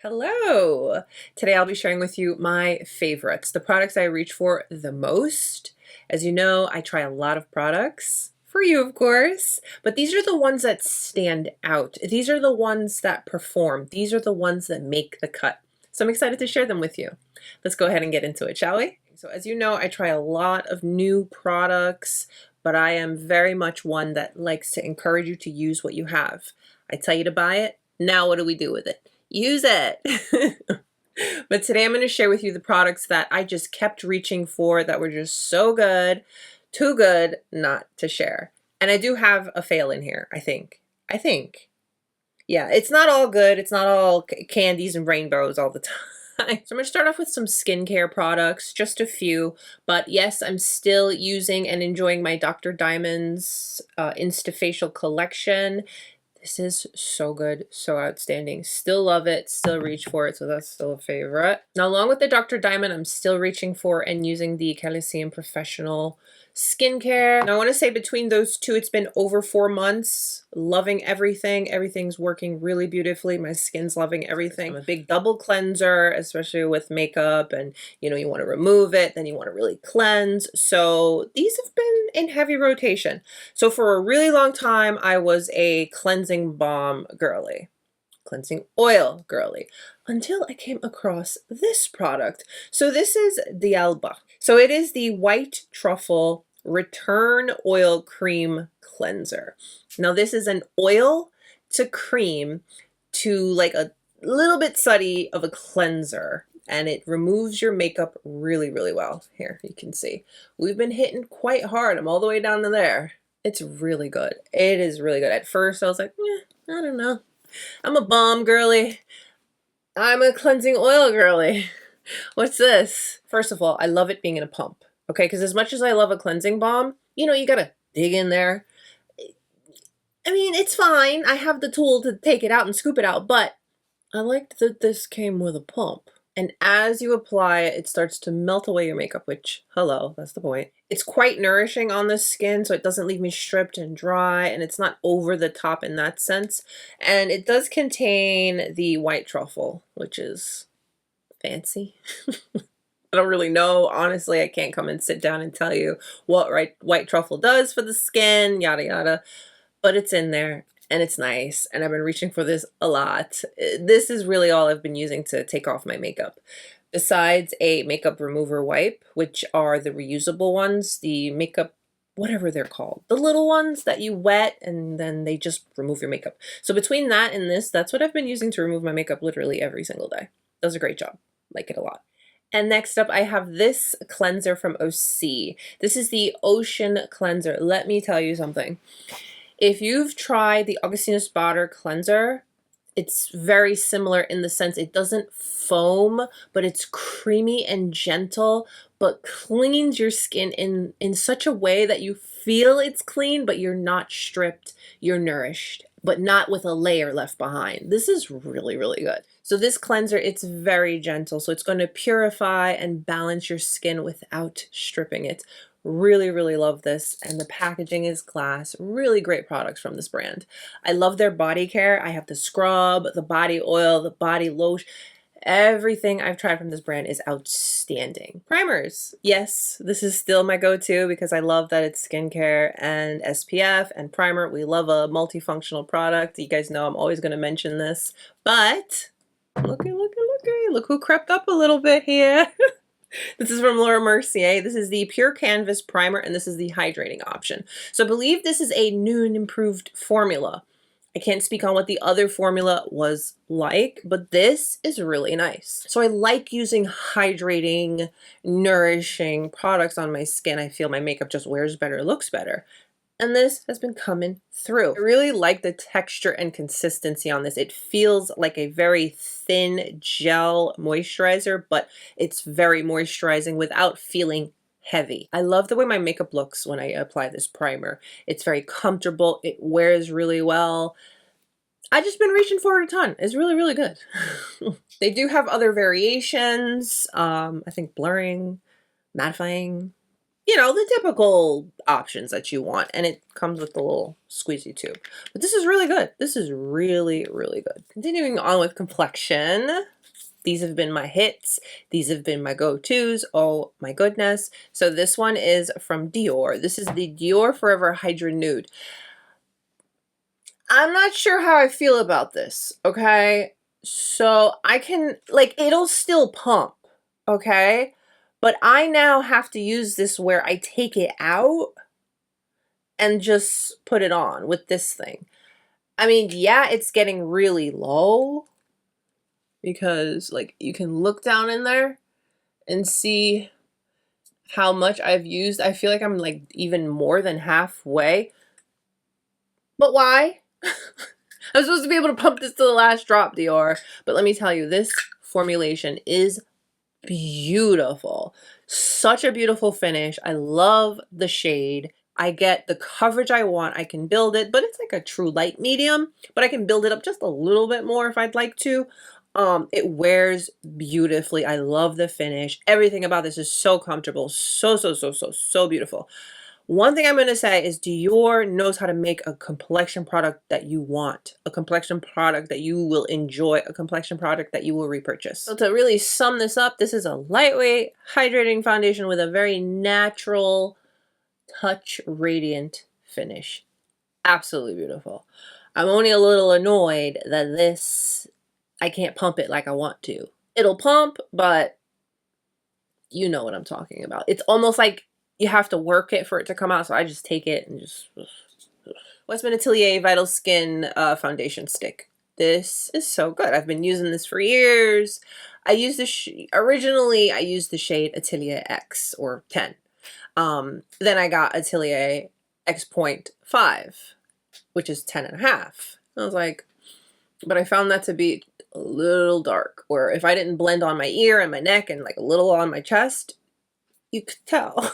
Hello! Today I'll be sharing with you my favorites, the products I reach for the most. As you know, I try a lot of products, for you of course, but these are the ones that stand out. These are the ones that perform. These are the ones that make the cut. So I'm excited to share them with you. Let's go ahead and get into it, shall we? So as you know, I try a lot of new products, but I am very much one that likes to encourage you to use what you have. I tell you to buy it, now what do we do with it? Use it. But today I'm going to share with you the products that I just kept reaching for that were just so good, too good not to share. And I do have a fail in here, I think. Yeah, it's not all good. It's not all candies and rainbows all the time. So I'm going to start off with some skincare products, just a few. But yes, I'm still using and enjoying my Dr. Diamond's Instafacial collection. This is so good, so outstanding. Still love it, still reach for it, so that's still a favorite. Now, along with the Dr. Diamond, I'm still reaching for and using the CALECIM Professional Skincare. Now, I want to say between those two, it's been over 4 months. Loving everything. Everything's working really beautifully. My skin's loving everything. I'm a big double cleanser, especially with makeup, and you want to remove it, then you want to really cleanse. So these have been in heavy rotation. So for a really long time, I was a cleansing balm girly, cleansing oil girly, until I came across this product. So this is the Alba. So it is the White Truffle Return Oil Cream Cleanser. Now this is an oil to cream to like a little bit sooty of a cleanser, and it removes your makeup really, really well. Here, you can see. We've been hitting quite hard. I'm all the way down to there. It's really good. It is really good. At first, I was like, I don't know. I'm a balm girly. I'm a cleansing oil girly. What's this? First of all, I love it being in a pump. Okay, because as much as I love a cleansing balm, you gotta dig in there. I mean, it's fine. I have the tool to take it out and scoop it out, but I liked that this came with a pump. And as you apply it, it starts to melt away your makeup, which, hello, that's the point. It's quite nourishing on the skin, so it doesn't leave me stripped and dry, and it's not over the top in that sense. And it does contain the white truffle, which is fancy. I don't really know. Honestly, I can't come and sit down and tell you what white truffle does for the skin, yada, yada. But it's in there. And it's nice, and I've been reaching for this a lot. This is really all I've been using to take off my makeup. Besides a makeup remover wipe, which are the reusable ones, the makeup, whatever they're called, the little ones that you wet and then they just remove your makeup. So between that and this, that's what I've been using to remove my makeup literally every single day. Does a great job. Like it a lot. And next up, I have this cleanser from OSEA. This is the Ocean Cleanser. Let me tell you something. If you've tried the Augustinus Bader cleanser, it's very similar in the sense it doesn't foam, but it's creamy and gentle, but cleans your skin in such a way that you feel it's clean, but you're not stripped, you're nourished, but not with a layer left behind. This is really, really good. So this cleanser, it's very gentle, so it's going to purify and balance your skin without stripping it. Really, really love this, and the packaging is glass. Really great products from this brand. I love their body care. I have the scrub, the body oil, the body lotion. Everything I've tried from this brand is outstanding. Primers. Yes, this is still my go-to because I love that it's skincare and SPF and primer. We love a multifunctional product. You guys know I'm always going to mention this, but looky, look who crept up a little bit here. This is from MERCIER. This is the Pure Canvas Primer, and this is the hydrating option. So I believe this is a new and improved formula. I can't speak on what the other formula was like, but this is really nice. So I like using hydrating, nourishing products on my skin. I feel my makeup just wears better, looks better. And this has been coming through. I really like the texture and consistency on this. It feels like a very thin gel moisturizer, but it's very moisturizing without feeling heavy. I love the way my makeup looks when I apply this primer. It's very comfortable. It wears really well. I've just been reaching for it a ton. It's really, really good. They do have other variations. I think blurring, mattifying, you know, the typical options that you want. And it comes with the little squeezy tube. But this is really good. This is really, really good. Continuing on with complexion. These have been my hits. These have been my go-tos. Oh my goodness. So this one is from Dior. This is the Dior Forever Hydra Nude. I'm not sure how I feel about this, okay? So I can, like, it'll still pump, okay? But I now have to use this where I take it out and just put it on with this thing. I mean, yeah, it's getting really low because, like, you can look down in there and see how much I've used. I feel like I'm, like, even more than halfway. But why? I'm supposed to be able to pump this to the last drop, Dior. But let me tell you, this formulation is beautiful. Such a beautiful finish. I love the shade. I get the coverage I want. I can build it, but it's like a true light medium, but I can build it up just a little bit more if I'd like to. It wears beautifully. I love the finish. Everything about this is so comfortable. So beautiful. One thing I'm going to say is Dior knows how to make a complexion product that you want, a complexion product that you will enjoy, a complexion product that you will repurchase. So to really sum this up, this is a lightweight, hydrating foundation with a very natural, touch radiant finish. Absolutely beautiful. I'm only a little annoyed that this, I can't pump it like I want to. It'll pump, but you know what I'm talking about. It's almost like you have to work it for it to come out, so I just take it and just... Westman Atelier Vital Skin foundation stick. This is so good. I've been using this for years. I used this originally I used the shade Atelier X or 10. Then I got Atelier X.5, which is 10.5. I was like, but I found that to be a little dark, where if I didn't blend on my ear and my neck and like a little on my chest, you could tell.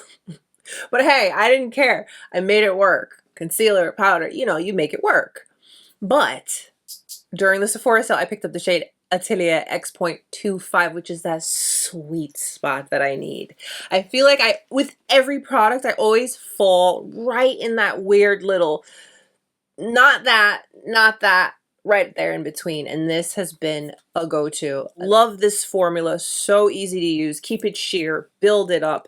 But hey, I didn't care. I made it work. Concealer, powder, you know, you make it work. But during the Sephora sale, I picked up the shade Atelier X.25, which is that sweet spot that I need. I feel like with every product, I always fall right in that weird little, not that, right there in between. And this has been a go-to. Love this formula. So easy to use. Keep it sheer. Build it up.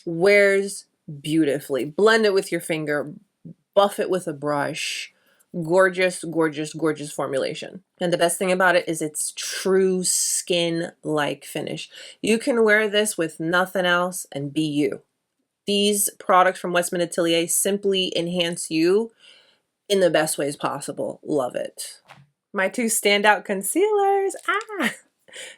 Wears beautifully. Blend it with your finger. Buff it with a brush. Gorgeous, gorgeous, gorgeous formulation. And the best thing about it is it's true skin-like finish. You can wear this with nothing else and be you. These products from Westman Atelier simply enhance you in the best ways possible. Love it. My two standout concealers.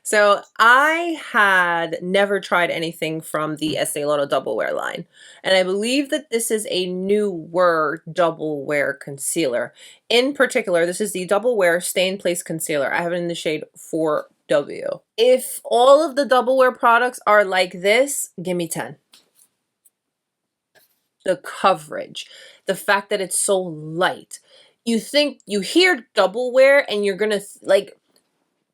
So I had never tried anything from the Estée Lauder Double Wear line. And I believe that this is a newer Double Wear concealer. In particular, this is the Double Wear Stay in Place Concealer. I have it in the shade 4W. If all of the Double Wear products are like this, give me 10. The coverage, the fact that it's so light. You hear Double Wear and you're gonna, like,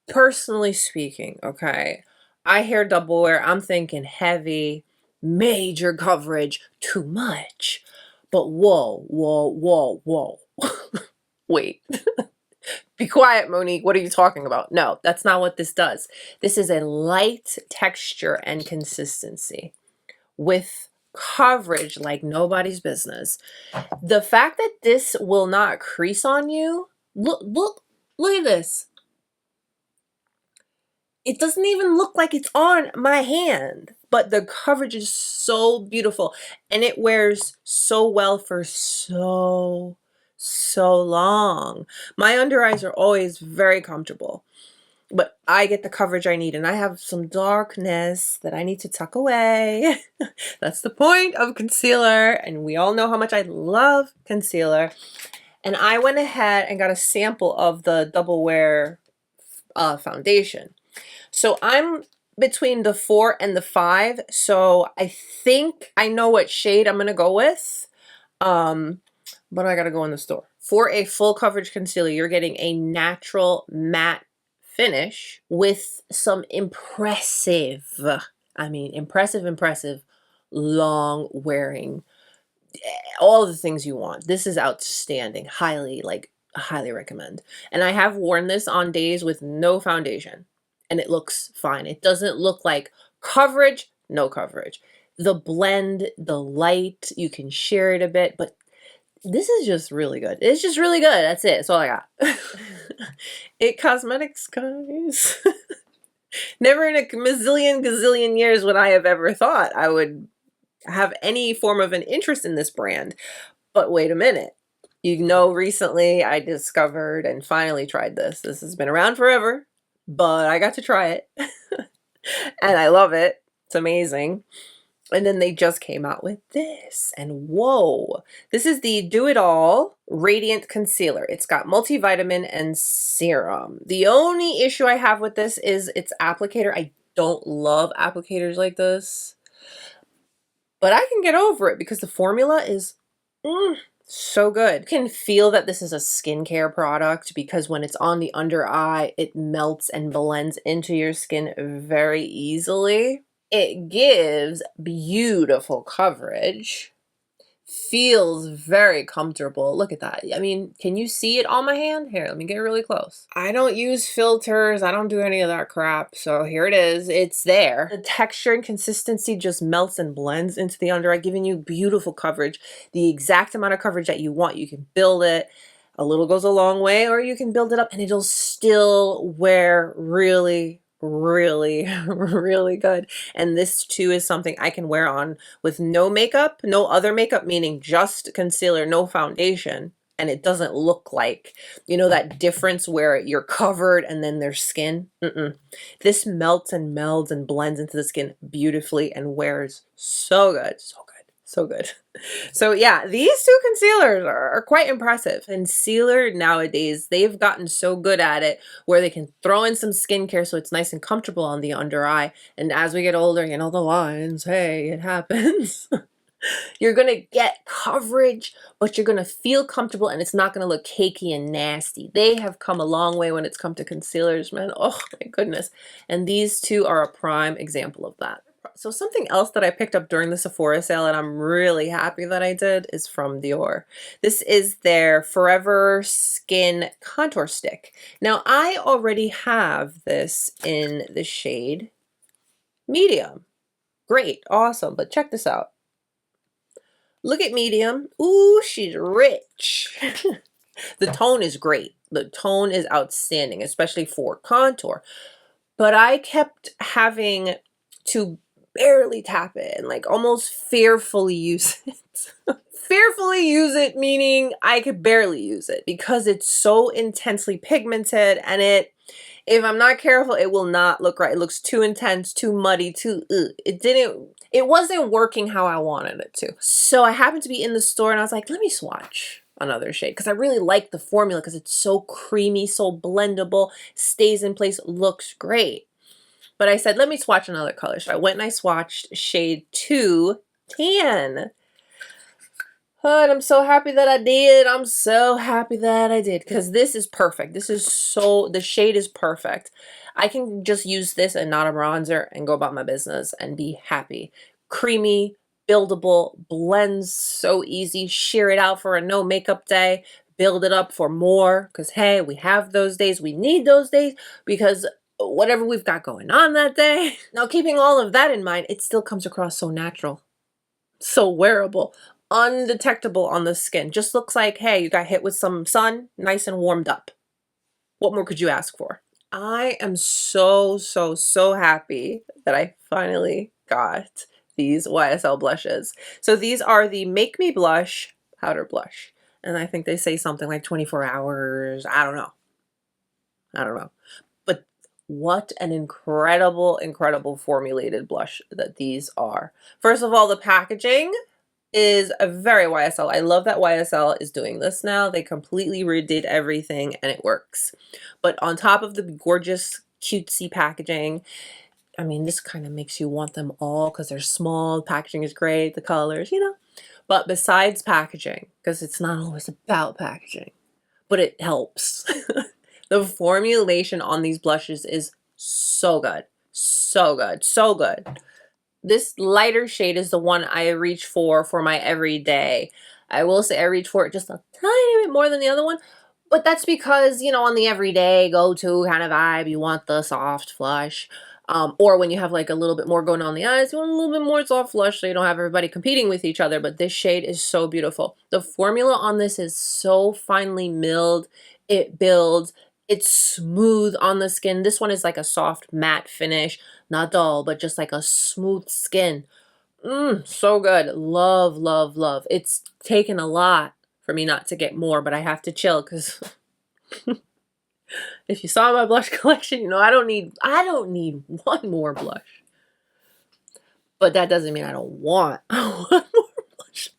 personally speaking, okay, I hear Double Wear, I'm thinking heavy, major coverage, too much. But whoa, wait. Be quiet, Monique. What are you talking about? No, that's not what this does. This is a light texture and consistency with coverage like nobody's business. The fact that this will not crease on you, look at this. It doesn't even look like it's on my hand, but the coverage is so beautiful and it wears so well for so long. My under eyes are always very comfortable, but I get the coverage I need, and I have some darkness that I need to tuck away. That's the point of concealer, and we all know how much I love concealer. And I went ahead and got a sample of the Double Wear foundation. So I'm between the 4 and the 5, so I think I know what shade I'm going to go with. But I got to go in the store. For a full coverage concealer, you're getting a natural matte finish with some impressive long wearing, all the things you want. This is outstanding. Highly, like, highly recommend. And I have worn this on days with no foundation, and it looks fine. It doesn't look like coverage, no coverage. The blend, the light, you can share it a bit, but this is just really good. It's just really good. That's it. That's all I got. It Cosmetics, guys. Never in a gazillion years would I have ever thought I would have any form of an interest in this brand. But wait a minute. You know, recently I discovered and finally tried this. This has been around forever, but I got to try it. And I love it. It's amazing. And then they just came out with this, and whoa, this is the Do It All Radiant Concealer. It's got multivitamin and serum. The only issue I have with this is its applicator. I don't love applicators like this, but I can get over it because the formula is so good. You can feel that this is a skincare product because when it's on the under eye, it melts and blends into your skin very easily. It gives beautiful coverage, feels very comfortable. Look at that. I mean, can you see it on my hand? Here, let me get really close. I don't use filters. I don't do any of that crap. So here it is. It's there. The texture and consistency just melts and blends into the under eye, giving you beautiful coverage, the exact amount of coverage that you want. You can build it. A little goes a long way, or you can build it up and it'll still wear really good. And this too is something I can wear on with no makeup, no other makeup, meaning just concealer, no foundation, and it doesn't look like, you know, that difference where you're covered and then there's skin. This melts and melds and blends into the skin beautifully and wears so good, so good. So good. So yeah, these two concealers are quite impressive. Concealer nowadays, they've gotten so good at it where they can throw in some skincare so it's nice and comfortable on the under eye. And as we get older, you know, the lines, hey, it happens. You're going to get coverage, but you're going to feel comfortable and it's not going to look cakey and nasty. They have come a long way when it's come to concealers, man. Oh my goodness. And these two are a prime example of that. So something else that I picked up during the Sephora sale and I'm really happy that I did is from Dior. This is their Forever Skin Contour Stick. Now I already have this in the shade medium. Great, awesome, but check this out. Look at medium. Ooh, she's rich. The tone is great. The tone is outstanding, especially for contour. But I kept having to barely tap it and like almost fearfully use it. Fearfully use it meaning I could barely use it because it's so intensely pigmented and if I'm not careful, it will not look right. It looks too intense, too muddy, it wasn't working how I wanted it to. So I happened to be in the store and I was like, let me swatch another shade because I really like the formula because it's so creamy, so blendable, stays in place, looks great. But I said, let me swatch another color. So I went and I swatched shade 2 Tan. But I'm so happy that I did. I'm so happy that I did because this is perfect. This is the shade is perfect. I can just use this and not a bronzer and go about my business and be happy. Creamy, buildable, blends so easy. Sheer it out for a no makeup day. Build it up for more because, hey, we have those days. We need those days because whatever we've got going on that day. Now, keeping all of that in mind, it still comes across so natural, so wearable, undetectable on the skin. Just looks like, hey, you got hit with some sun, nice and warmed up. What more could you ask for? I am so happy that I finally got these YSL blushes. So these are the Make Me Blush Powder Blush. And I think they say something like 24 hours. I don't know. But what an incredible formulated blush that these are. First of all, the packaging is a very YSL. I love that YSL is doing this now. They completely redid everything and it works. But on top of the gorgeous cutesy packaging, I mean, this kind of makes you want them all because they're small, packaging is great, the colors, you know. But besides packaging, because it's not always about packaging, but it helps. The formulation on these blushes is so good. So good. So good. This lighter shade is the one I reach for my everyday. I will say I reach for it just a tiny bit more than the other one, but that's because, you know, on the everyday go-to kind of vibe, you want the soft flush. Or when you have like a little bit more going on the eyes, you want a little bit more soft flush so you don't have everybody competing with each other. But this shade is so beautiful. The formula on this is so finely milled. It builds. It's smooth on the skin. This one is like a soft matte finish. Not dull, but just like a smooth skin. So good. Love, love, love. It's taken a lot for me not to get more, but I have to chill because if you saw my blush collection, you know I don't need one more blush. But that doesn't mean I don't want one more blush.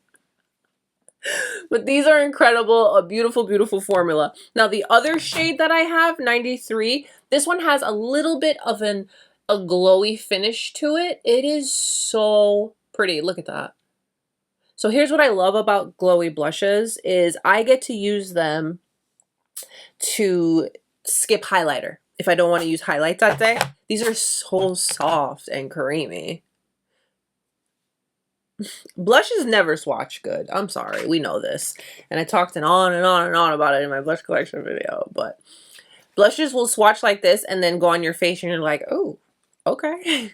But these are incredible, a beautiful, beautiful formula. Now the other shade that I have, 93, this one has a little bit of a glowy finish to it. It is so pretty. Look at that. So here's what I love about glowy blushes is I get to use them to skip highlighter if I don't want to use highlights that day. These are so soft and creamy. Blushes never swatch good. I'm sorry, we know this. And I talked on and on and on about it in my blush collection video, but blushes will swatch like this and then go on your face and you're like, oh, okay.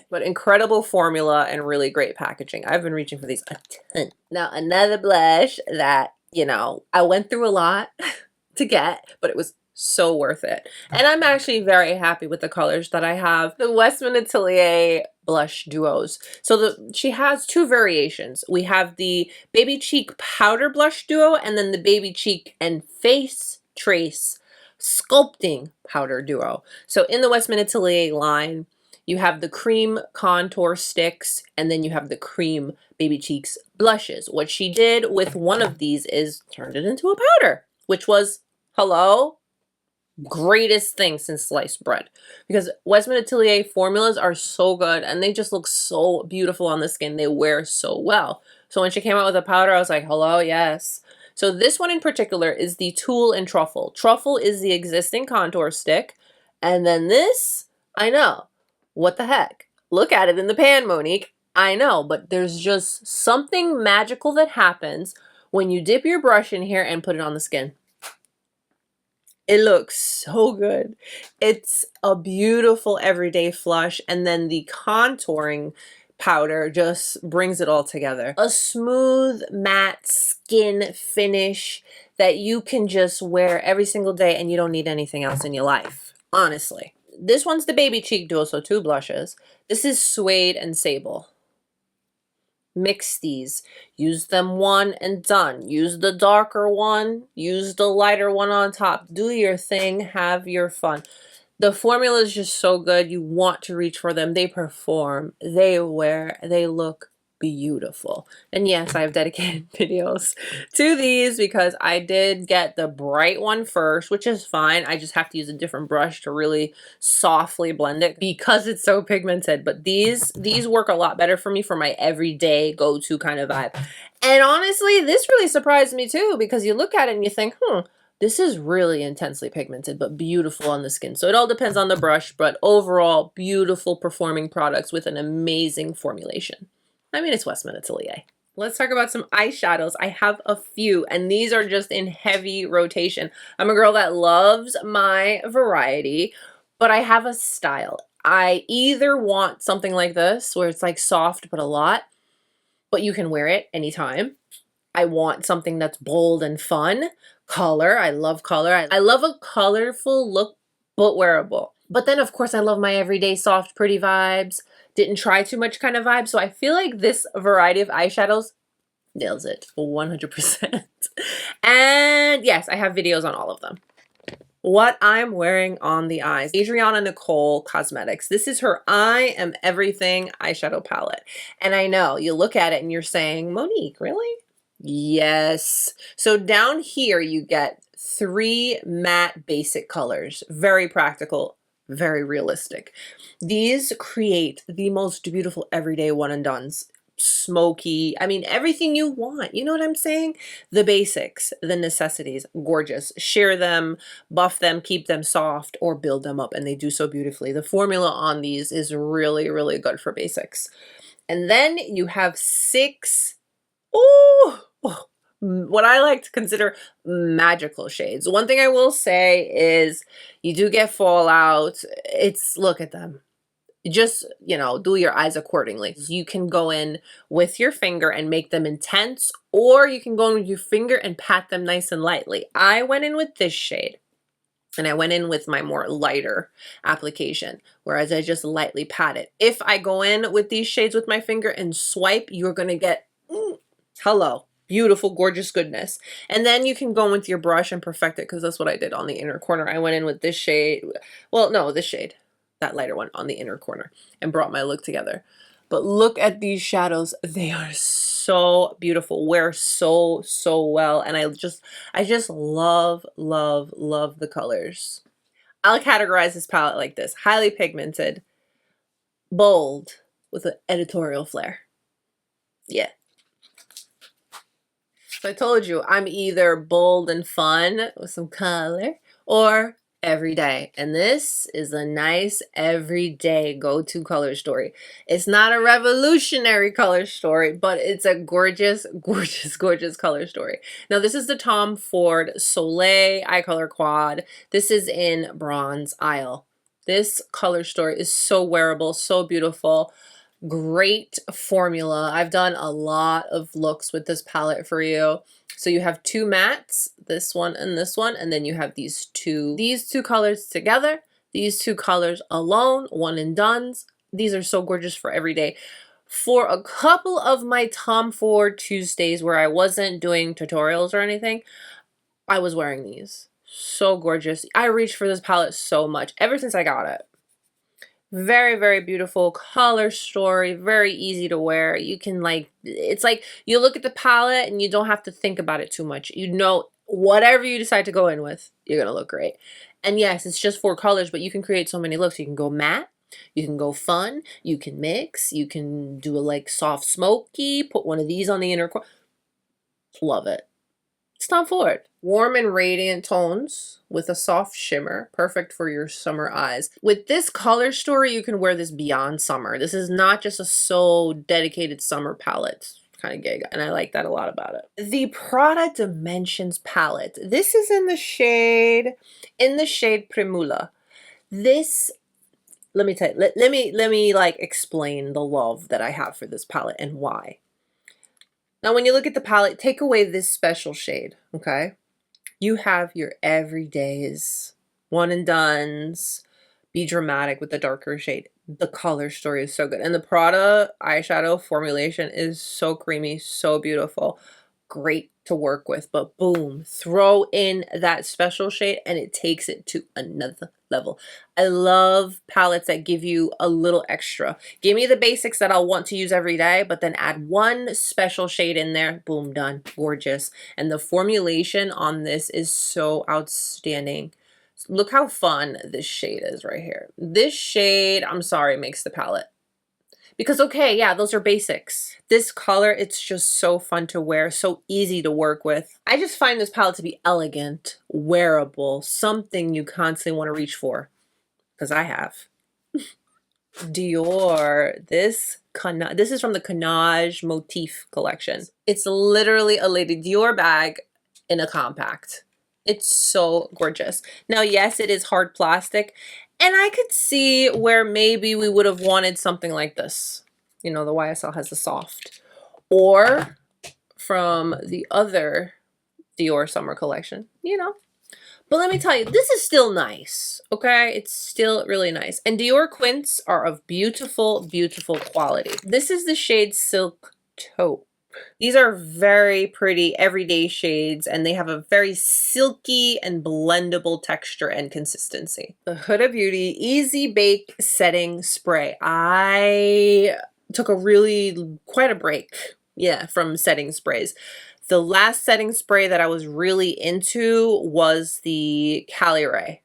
But incredible formula and really great packaging. I've been reaching for these a ton. Now another blush that, you know, I went through a lot to get, but it was so worth it. And I'm actually very happy with the colors that I have. The Westman Atelier blush duos. So she has two variations. We have the Baby Cheek Powder Blush Duo and then the Baby Cheek and Face Trace Sculpting Powder Duo. So in the Westman Atelier line, you have the cream contour sticks and then you have the cream Baby Cheeks blushes. What she did with one of these is turned it into a powder, which was, hello, greatest thing since sliced bread, because Westman Atelier formulas are so good and they just look so beautiful on the skin. They wear so well. So when she came out with a powder, I was like, hello, yes. So this one in particular is the Tulle and Truffle. Truffle is the existing contour stick. And then this, I know, what the heck? Look at it in the pan, Monique. I know, but there's just something magical that happens when you dip your brush in here and put it on the skin. It looks so good. It's a beautiful everyday flush, and then the contouring powder just brings it all together. A smooth matte skin finish that you can just wear every single day and you don't need anything else in your life, honestly. This one's the Baby Cheek Duo, so two blushes. This is Suede and Sable. Mix these. Use them one and done. Use the darker one. Use the lighter one on top. Do your thing. Have your fun. The formula is just so good. You want to reach for them. They perform. They wear. They look beautiful. And yes, I have dedicated videos to these because I did get the bright one first, which is fine. I just have to use a different brush to really softly blend it because it's so pigmented. But these work a lot better for me for my everyday go-to kind of vibe. And honestly, this really surprised me too, because you look at it and you think, this is really intensely pigmented, but beautiful on the skin. So it all depends on the brush, but overall, beautiful performing products with an amazing formulation. I mean, it's Westman Atelier. Let's talk about some eyeshadows. I have a few, and these are just in heavy rotation. I'm a girl that loves my variety, but I have a style. I either want something like this, where it's like soft but a lot, but you can wear it anytime. I want something that's bold and fun. Color, I love color. I love a colorful look, but wearable. But then, of course, I love my everyday soft, pretty vibes. Didn't try too much kind of vibe. So I feel like this variety of eyeshadows nails it 100%. And yes, I have videos on all of them. What I'm wearing on the eyes. Adriana Nicole Cosmetics. This is her I Am Everything eyeshadow palette. And I know you look at it and you're saying, Monique, really? Yes. So down here you get 3 matte basic colors. Very practical, very realistic. These create the most beautiful everyday one and dones. smoky. I mean, everything you want. You know what I'm saying? The basics, the necessities, gorgeous. Sheer them, buff them, keep them soft, or build them up, and they do so beautifully. The formula on these is really, really good for basics. And then you have 6, what I like to consider magical shades. One thing I will say is you do get fallout. Look at them. Just, you know, do your eyes accordingly. You can go in with your finger and make them intense, or you can go in with your finger and pat them nice and lightly. I went in with this shade, and I went in with my more lighter application, whereas I just lightly pat it. If I go in with these shades with my finger and swipe, you're gonna get, hello, beautiful, gorgeous goodness. And then you can go in with your brush and perfect it, because that's what I did on the inner corner. I went in with this shade, well, no, this shade, that lighter one on the inner corner, and brought my look together. But look at these shadows. They are so beautiful, wear so well, and I just love the colors. I'll categorize this palette like this: highly pigmented, bold, with an editorial flair. Yeah. So I told you, I'm either bold and fun with some color, or everyday. And this is a nice everyday go-to color story. It's not a revolutionary color story, but it's a gorgeous color story. Now this is the Tom Ford Soleil Eye Color Quad. This is in Bronze Isle. This color story is so wearable, so beautiful. Great formula. I've done a lot of looks with this palette for you. So you have 2 mattes, this one, and then you have these two colors together, these 2 colors alone, one and dones. These are so gorgeous for every day. For a couple of my Tom Ford Tuesdays where I wasn't doing tutorials or anything, I was wearing these. So gorgeous. I reached for this palette so much ever since I got it. Very beautiful color story, very easy to wear. You can it's like you look at the palette and you don't have to think about it too much. You know, whatever you decide to go in with, you're gonna look great. And yes, it's just 4 colors, but you can create so many looks. You can go matte, you can go fun, you can mix, you can do a soft smoky, put one of these on the inner corner. Love it. It's Tom Ford. Warm and radiant tones with a soft shimmer, perfect for your summer eyes. With this color story, you can wear this beyond summer. This is not just a so dedicated summer palette. It's kind of gay, and I like that a lot about it. The Prada Dimensions palette. This is in the shade Primula. This, let me tell you, let me explain the love that I have for this palette and why. Now, when you look at the palette, take away this special shade, okay? You have your everydays, one and dones, be dramatic with the darker shade. The color story is so good. And the Prada eyeshadow formulation is so creamy, so beautiful. Great to work with, but boom, throw in that special shade and it takes it to another level. I love palettes that give you a little extra. Give me the basics that I'll want to use every day, but then add one special shade in there. Boom, done. Gorgeous. And the formulation on this is so outstanding. Look how fun this shade is right here. This shade, I'm sorry, makes the palette. Because, okay, yeah, those are basics. This color, it's just so fun to wear, so easy to work with. I just find this palette to be elegant, wearable, something you constantly want to reach for. Because I have. Dior, this is from the Canage Motif collection. It's literally a Lady Dior bag in a compact. It's so gorgeous. Now, yes, it is hard plastic. And I could see where maybe we would have wanted something like this. You know, the YSL has the soft. Or from the other Dior summer collection, you know. But let me tell you, this is still nice, okay? It's still really nice. And Dior Quints are of beautiful, beautiful quality. This is the shade Silk Taupe. These are very pretty everyday shades, and they have a very silky and blendable texture and consistency. The Huda Beauty Easy Bake Setting Spray. I took quite a break, yeah, from setting sprays. The last setting spray that I was really into was the CALECIM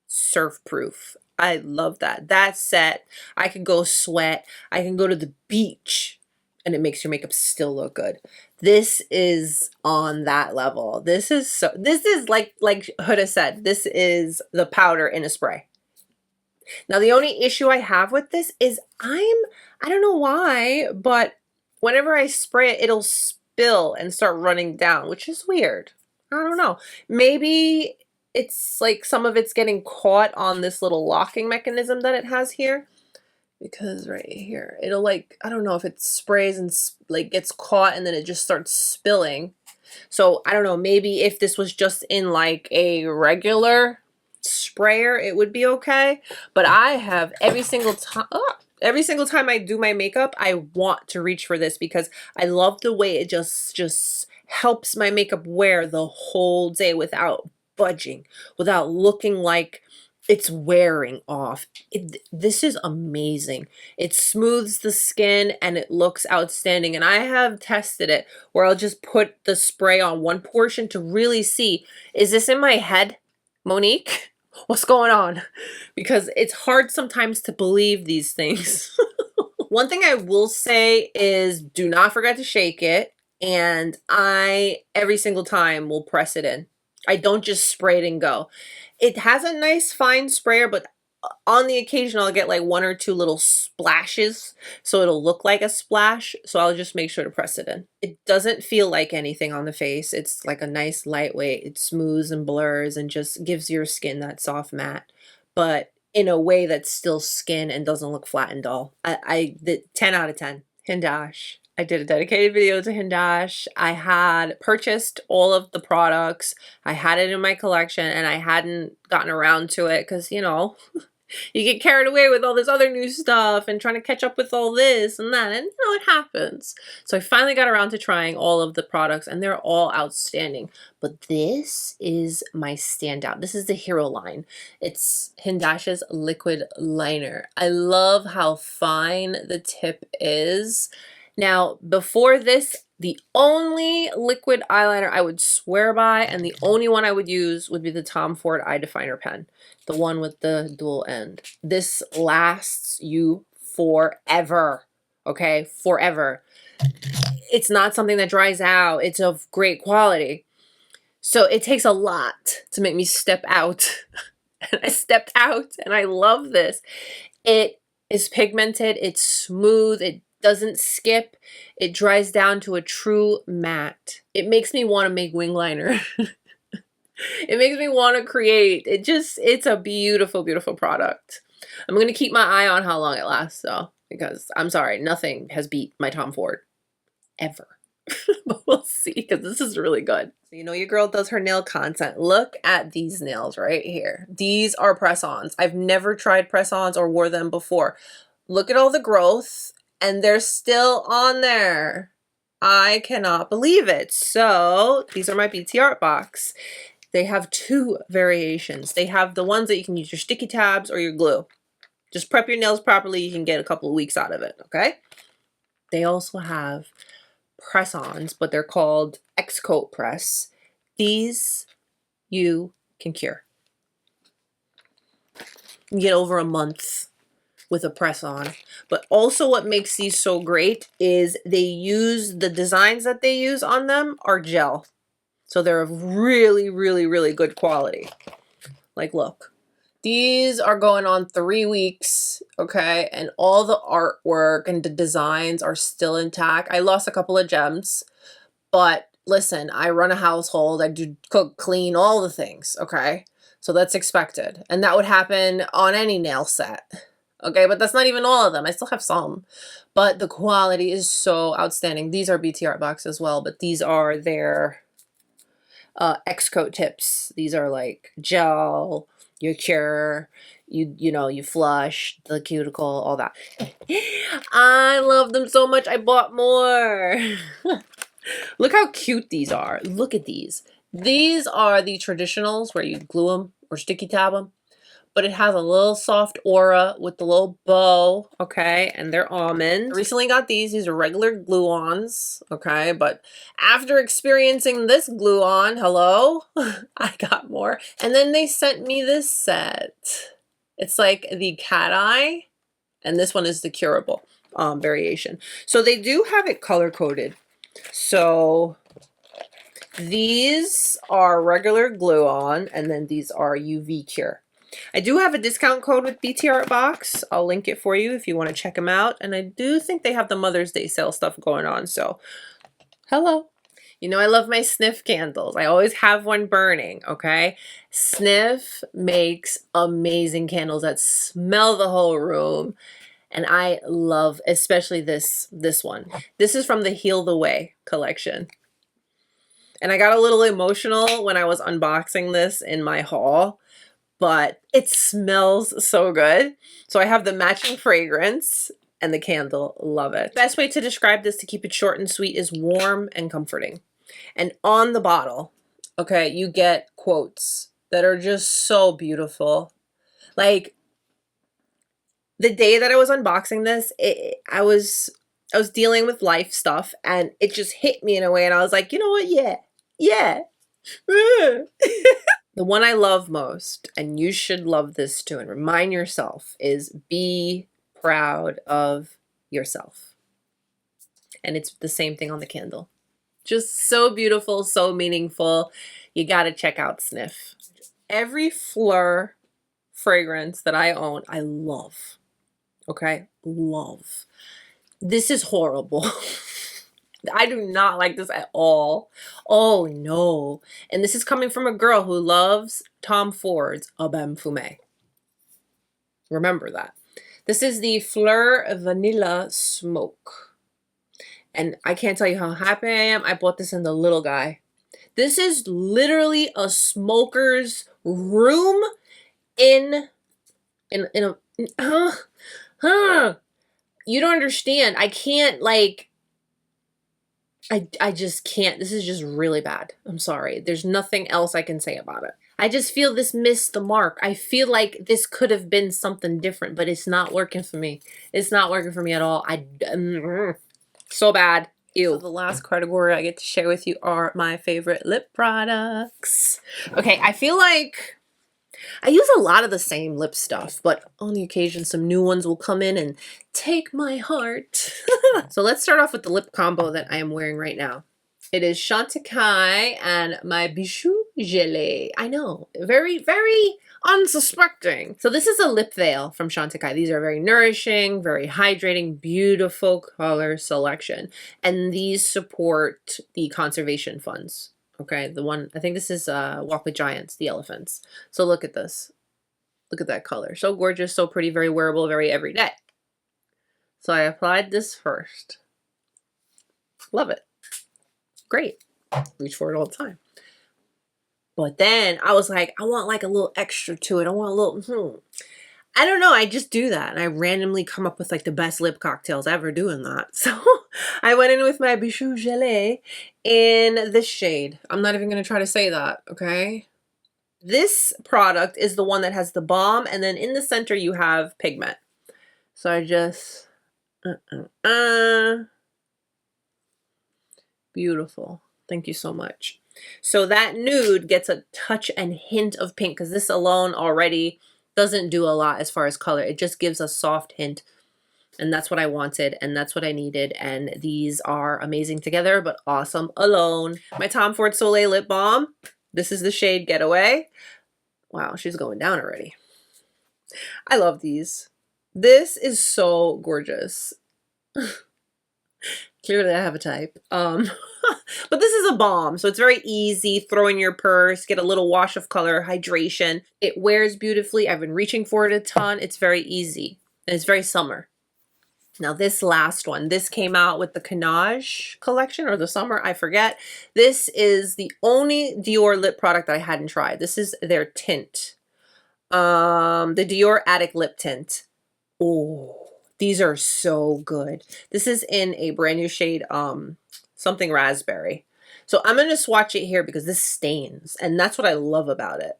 Surf Proof. I love that. That set, I could go sweat. I can go to the beach and it makes your makeup still look good. This is on that level. This is like Huda said, this is the powder in a spray. Now the only issue I have with this is I don't know why, but whenever I spray it, it'll spill and start running down, which is weird. I don't know. Maybe it's like some of it's getting caught on this little locking mechanism that it has here. Because right here, it'll like, I don't know if it sprays and like gets caught and then it just starts spilling. So I don't know, maybe if this was just in like a regular sprayer, it would be okay. But I have every single time I do my makeup, I want to reach for this because I love the way it just helps my makeup wear the whole day without budging, without looking like it's wearing off. This is amazing. It smooths the skin and it looks outstanding. And I have tested it where I'll just put the spray on one portion to really see, is this in my head, Monique? What's going on? Because it's hard sometimes to believe these things. One thing I will say is do not forget to shake it. And I, every single time, will press it in. I don't just spray it and go. It has a nice fine sprayer, but on the occasion I'll get like 1 or 2 little splashes, so it'll look like a splash. So I'll just make sure to press it in. It doesn't feel like anything on the face. It's like a nice lightweight. It smooths and blurs and just gives your skin that soft matte, but in a way that's still skin and doesn't look flat and dull. The 10 out of 10. HINDASH. I did a dedicated video to HINDASH. I had purchased all of the products. I had it in my collection and I hadn't gotten around to it because, you know, you get carried away with all this other new stuff and trying to catch up with all this and that, and you know, it happens. So I finally got around to trying all of the products and they're all outstanding. But this is my standout. This is the Heroline. It's HINDASH's liquid liner. I love how fine the tip is. Now, before this, the only liquid eyeliner I would swear by and the only one I would use would be the Tom Ford Eye Definer pen, the one with the dual end. This lasts you forever, okay? Forever. It's not something that dries out. It's of great quality. So it takes a lot to make me step out. And I stepped out and I love this. It is pigmented. It's smooth. It doesn't skip. It dries down to a true matte. It makes me want to make wing liner. It makes me want to create. It's a beautiful, beautiful product. I'm going to keep my eye on how long it lasts though, because I'm sorry, nothing has beat my Tom Ford ever. But we'll see, because this is really good. So you know your girl does her nail content. Look at these nails right here. These are press-ons. I've never tried press-ons or wore them before. Look at all the growth. And they're still on there. I cannot believe it. So these are my BT Art box. They have 2 variations. They have the ones that you can use your sticky tabs or your glue. Just prep your nails properly. You can get a couple of weeks out of it, okay? They also have press-ons, but they're called X-Coat Press. These you can cure. You can get over a month with a press on. But also what makes these so great is they use, the designs that they use on them are gel. So they're of really, really, really good quality. Like, look. These are going on 3 weeks, okay? And all the artwork and the designs are still intact. I lost a couple of gems, but listen, I run a household. I do cook, clean, all the things, okay? So that's expected. And that would happen on any nail set. Okay, but that's not even all of them. I still have some, but the quality is so outstanding. These are BT Art box as well, but these are their X-Coat tips. These are like gel, you cure, you know, you flush the cuticle, all that. I love them so much. I bought more. Look how cute these are. Look at these. These are the traditionals where you glue them or sticky tab them. But it has a little soft aura with the little bow, okay, and they're almond. I recently got these. These are regular glue-ons, okay, but after experiencing this glue-on, hello, I got more. And then they sent me this set. It's like the cat eye, and this one is the curable. variation. So they do have it color coded. So these are regular glue on, and then these are UV cure. I do have a discount code with BT Art Box. I'll link it for you if you want to check them out. And I do think they have the Mother's Day sale stuff going on. So, hello. You know I love my Sniff candles. I always have one burning, okay? Sniff makes amazing candles that smell the whole room. And I love especially this one. This is from the Heal the Way collection. And I got a little emotional when I was unboxing this in my haul, but it smells so good. So I have the matching fragrance and the candle. Love it. Best way to describe this to keep it short and sweet is warm and comforting. And on the bottle, okay, you get quotes that are just so beautiful. Like the day that I was unboxing this, I was dealing with life stuff and it just hit me in a way and I was like, you know what? Yeah. The one I love most, and you should love this too, and remind yourself, is be proud of yourself. And it's the same thing on the candle. Just so beautiful, so meaningful. You gotta check out Sniff. Every PHLUR fragrance that I own, I love. Okay? Love. This is horrible. I do not like this at all. Oh no. And this is coming from a girl who loves Tom Ford's Eau Fumé. Remember that. This is the PHLUR Vanilla Smoke. And I can't tell you how happy I am. I bought this in the little guy. This is literally a smoker's room in a you don't understand. I can't like I just can't. This is just really bad. I'm sorry. There's nothing else I can say about it. I just feel this missed the mark. I feel like this could have been something different, but it's not working for me. It's not working for me at all. So bad. Ew. So the last category I get to share with you are my favorite lip products. Okay, I feel like I use a lot of the same lip stuff, but on the occasion some new ones will come in and take my heart. So let's start off with the lip combo that I am wearing right now. It is Chantecaille and my Bijou Gelée. I know, very, very unsuspecting. So this is a lip veil from Chantecaille. These are very nourishing, very hydrating, beautiful color selection. And these support the conservation funds. Okay, the one, I think this is Walk with Giants, the elephants. So look at this. Look at that color. So gorgeous, so pretty, very wearable, very everyday. So I applied this first. Love it. Great. Reach for it all the time. But then I was like, I want like a little extra to it. I want a little, I don't know. I just do that. And I randomly come up with like the best lip cocktails ever doing that. So I went in with my Bijou Gelée in this shade. I'm not even going to try to say that, okay? This product is the one that has the balm, and then in the center you have pigment. So I just, beautiful. Thank you so much. So that nude gets a touch and hint of pink because this alone already doesn't do a lot as far as color. It just gives a soft hint. And that's what I wanted, and that's what I needed, and these are amazing together, but awesome alone. My Tom Ford Soleil Lip Balm. This is the shade Getaway. Wow, she's going down already. I love these. This is so gorgeous. Clearly I have a type. But this is a balm, so it's very easy. Throw in your purse, get a little wash of color, hydration. It wears beautifully. I've been reaching for it a ton. It's very easy, and it's very summer. Now this last one, this came out with the Canage collection or the summer, I forget. This is the only Dior lip product that I hadn't tried. This is their tint. The Dior Attic Lip Tint. Oh, these are so good. This is in a brand new shade, something raspberry. So I'm going to swatch it here because this stains, and that's what I love about it.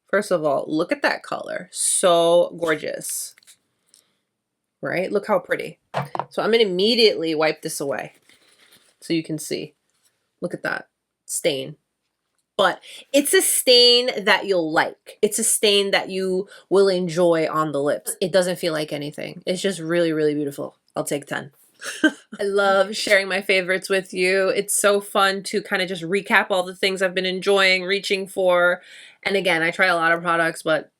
First of all, look at that color. So gorgeous. Right? Look how pretty. So I'm going to immediately wipe this away so you can see. Look at that stain. but it's a stain that you'll like. It's a stain that you will enjoy on the lips. It doesn't feel like anything. It's just really, really beautiful. I'll take 10. I love sharing my favorites with you. It's so fun to kind of just recap all the things I've been enjoying, reaching for. And again, I try a lot of products, but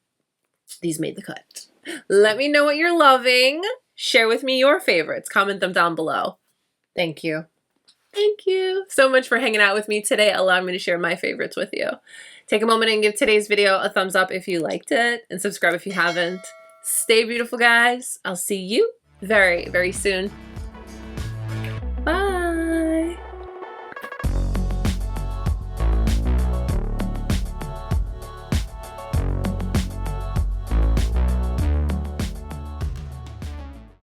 these made the cut. Let me know what you're loving. Share with me your favorites. Comment them down below. Thank you. Thank you so much for hanging out with me today, allowing me to share my favorites with you. Take a moment and give today's video a thumbs up if you liked it, and subscribe if you haven't. Stay beautiful, guys. I'll see you very, very soon.